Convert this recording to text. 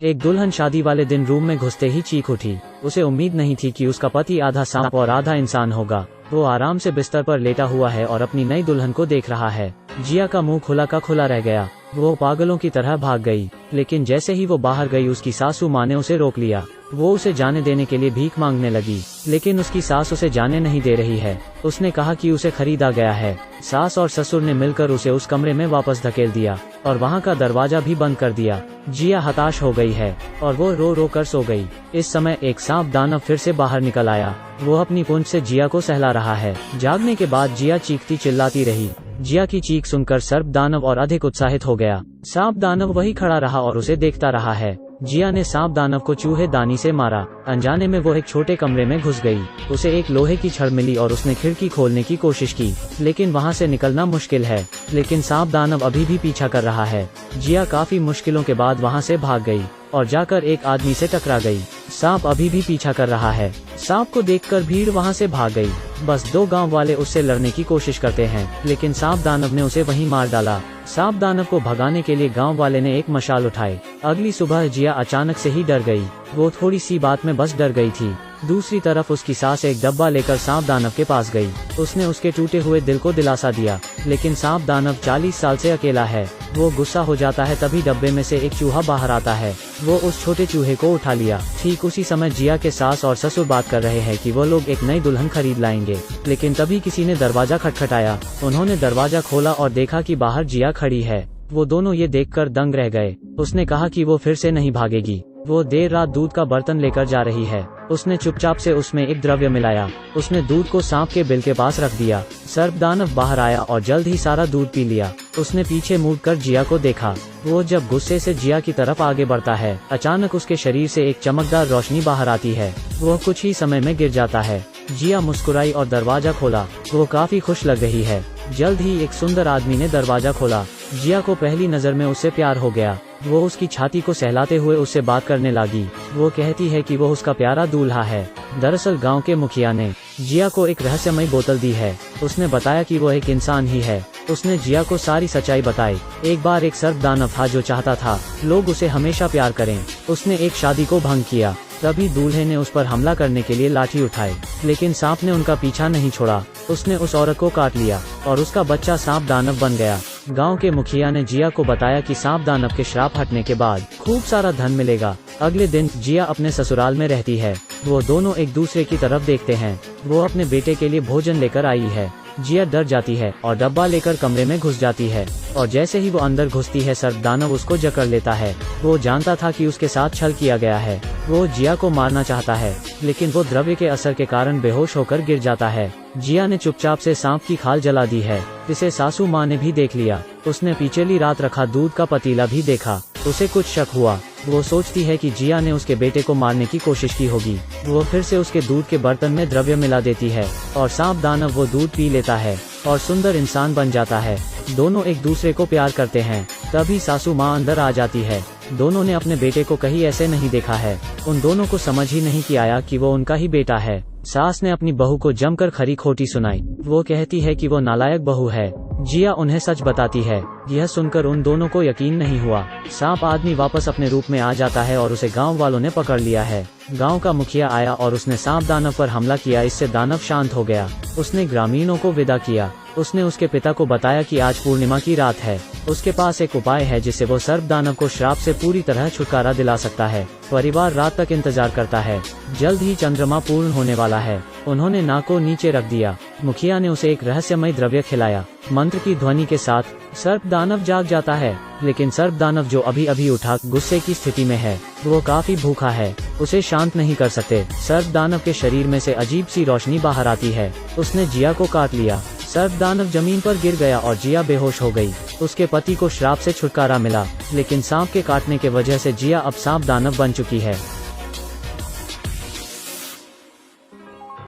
एक दुल्हन शादी वाले दिन रूम में घुसते ही चीख उठी। उसे उम्मीद नहीं थी कि उसका पति आधा सांप और आधा इंसान होगा। वो आराम से बिस्तर पर लेटा हुआ है और अपनी नई दुल्हन को देख रहा है। जिया का मुंह खुला का खुला रह गया। वो पागलों की तरह भाग गई, लेकिन जैसे ही वो बाहर गई उसकी सासू माँ ने उसे रोक लिया। वो उसे जाने देने के लिए भीख मांगने लगी, लेकिन उसकी सास उसे जाने नहीं दे रही है। उसने कहा कि उसे खरीदा गया है। सास और ससुर ने मिलकर उसे उस कमरे में वापस धकेल दिया और वहाँ का दरवाजा भी बंद कर दिया। जिया हताश हो गई है और वो रो रो कर सो गई। इस समय एक सांप दानव फिर से बाहर निकल आया। वो अपनी पूंछ से जिया को सहला रहा है। जागने के बाद जिया चीखती चिल्लाती रही। जिया की चीख सुनकर सर्प दानव और अधिक उत्साहित हो गया। सांप दानव वही खड़ा रहा और उसे देखता रहा है। जिया ने सांप दानव को चूहे दानी से मारा। अनजाने में वो एक छोटे कमरे में घुस गई। उसे एक लोहे की छड़ मिली और उसने खिड़की खोलने की कोशिश की, लेकिन वहां से निकलना मुश्किल है। लेकिन सांप दानव अभी भी पीछा कर रहा है। जिया काफी मुश्किलों के बाद वहां से भाग गई और जाकर एक आदमी से टकरा गई। सांप अभी भी पीछा कर रहा है। सांप को देखकर भीड़ वहां से भाग गई। बस 2 गांव वाले उससे लड़ने की कोशिश करते हैं, लेकिन सांप दानव ने उसे वहीं मार डाला। सांप दानव को भगाने के लिए गांव वाले ने एक मशाल उठाई। अगली सुबह जिया अचानक से ही डर गई। वो थोड़ी सी बात में बस डर गई थी। दूसरी तरफ उसकी सास एक डब्बा लेकर सांप दानव के पास गई। उसने उसके टूटे हुए दिल को दिलासा दिया, लेकिन सांप दानव 40 साल से अकेला है। वो गुस्सा हो जाता है, तभी डब्बे में से एक चूहा बाहर आता है। वो उस छोटे चूहे को उठा लिया। ठीक उसी समय जिया के सास और ससुर बात कर रहे हैं कि वो लोग एक नई दुल्हन खरीद लाएंगे, लेकिन तभी किसी ने दरवाजा खटखटाया। उन्होंने दरवाजा खोला और देखा कि बाहर जिया खड़ी है। वो दोनों ये देखकर दंग रह गए। उसने कहा कि वो फिर से नहीं भागेगी। वो देर रात दूध का बर्तन लेकर जा रही है। उसने चुपचाप से उसमें एक द्रव्य मिलाया। उसने दूध को सांप के बिल के पास रख दिया। सर्प दानव बाहर आया और जल्द ही सारा दूध पी लिया। उसने पीछे मुड़कर जिया को देखा। वो जब गुस्से से जिया की तरफ आगे बढ़ता है, अचानक उसके शरीर से एक चमकदार रोशनी बाहर आती है। वो कुछ ही समय में गिर जाता है। जिया मुस्कुराई और दरवाजा खोला। वो काफी खुश लग रही है। जल्द ही एक सुंदर आदमी ने दरवाजा खोला। जिया को पहली नजर में उससे प्यार हो गया। वो उसकी छाती को सहलाते हुए उससे बात करने लगी। वो कहती है कि वो उसका प्यारा दूल्हा है। दरअसल गांव के मुखिया ने जिया को एक रहस्यमयी बोतल दी है। उसने बताया कि वो एक इंसान ही है। उसने जिया को सारी सच्चाई बताई। एक बार एक सर्प दानव था जो चाहता था लोग उसे हमेशा प्यार करें। उसने एक शादी को भंग किया। तभी दूल्हे ने उस पर हमला करने के लिए लाठी उठाई, लेकिन सांप ने उनका पीछा नहीं छोड़ा। उसने उस औरत को काट लिया और उसका बच्चा सांप दानव बन गया। गांव के मुखिया ने जिया को बताया कि सांप दानव के श्राप हटने के बाद खूब सारा धन मिलेगा। अगले दिन जिया अपने ससुराल में रहती है। वो दोनों एक दूसरे की तरफ देखते हैं। वो अपने बेटे के लिए भोजन लेकर आई है। जिया डर जाती है और डब्बा लेकर कमरे में घुस जाती है, और जैसे ही वो अंदर घुसती है सर्प दानव उसको जकड़ लेता है। वो जानता था कि उसके साथ छल किया गया है। वो जिया को मारना चाहता है, लेकिन वो द्रव्य के असर के कारण बेहोश होकर गिर जाता है। जिया ने चुपचाप से सांप की खाल जला दी है। इसे सासू माँ ने भी देख लिया। उसने पिछली रात रखा दूध का पतीला भी देखा। उसे कुछ शक हुआ। वो सोचती है कि जिया ने उसके बेटे को मारने की कोशिश की होगी। वो फिर से उसके दूध के बर्तन में द्रव्य मिला देती है और सांप दानव वो दूध पी लेता है और सुंदर इंसान बन जाता है। दोनों एक दूसरे को प्यार करते हैं। तभी सासू माँ अंदर आ जाती है। दोनों ने अपने बेटे को कहीं ऐसे नहीं देखा है। उन दोनों को समझ ही नहीं आया कि वो उनका ही बेटा है। सास ने अपनी बहू को जमकर खरी खोटी सुनाई। वो कहती है कि वो नालायक बहू है। जिया उन्हें सच बताती है। यह सुनकर उन दोनों को यकीन नहीं हुआ। सांप आदमी वापस अपने रूप में आ जाता है और उसे गांव वालों ने पकड़ लिया है। गांव का मुखिया आया और उसने सांप दानव पर हमला किया। इससे दानव शांत हो गया। उसने ग्रामीणों को विदा किया। उसने उसके पिता को बताया कि आज पूर्णिमा की रात है। उसके पास एक उपाय है जिससे वो सर्प दानव को श्राप से पूरी तरह छुटकारा दिला सकता है। परिवार रात तक इंतजार करता है। जल्द ही चंद्रमा पूर्ण होने वाला है। उन्होंने नाक को नीचे रख दिया। मुखिया ने उसे एक रहस्यमय द्रव्य खिलाया। मंत्र की ध्वनि के साथ सर्प दानव जाग जाता है, लेकिन सर्प दानव जो अभी अभी उठा गुस्से की स्थिति में है, वो काफी भूखा है। उसे शांत नहीं कर सकते। सर्प दानव के शरीर में से अजीब सी रोशनी बाहर आती है। उसने जिया को काट लिया। सर्प दानव जमीन पर गिर गया और जिया बेहोश हो गई। उसके पति को श्राप से छुटकारा मिला, लेकिन सांप के काटने के वजह से जिया अब सांप दानव बन चुकी है।